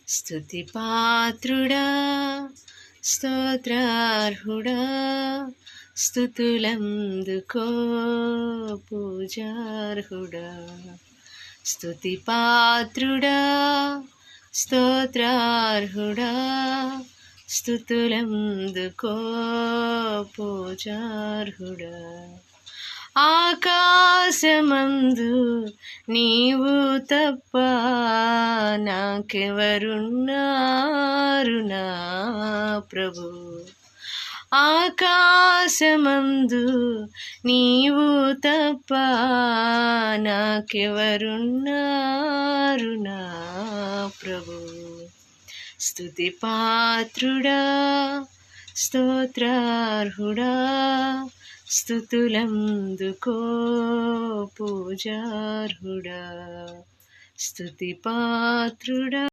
స్తుతి పాత్రుడా, స్తోత్రార్హుడా, స్తుతులందుకో పూజార్హుడా. స్తుతి పాత్రుడా, స్తోత్రార్హుడా, స్తుతులందుకో పూజార్హుడా. ఆకాశమందు నీవు తప్ప నాకెవరున్నారు నా ప్రభు. ఆకాశమందు నీవు తప్ప నాకెవరున్నారు నా ప్రభు. స్తుతి పాత్రుడా, స్తోత్రార్హుడా, స్తుతులందుకో పూజార్హుడా. స్తుతి పాత్రుడా.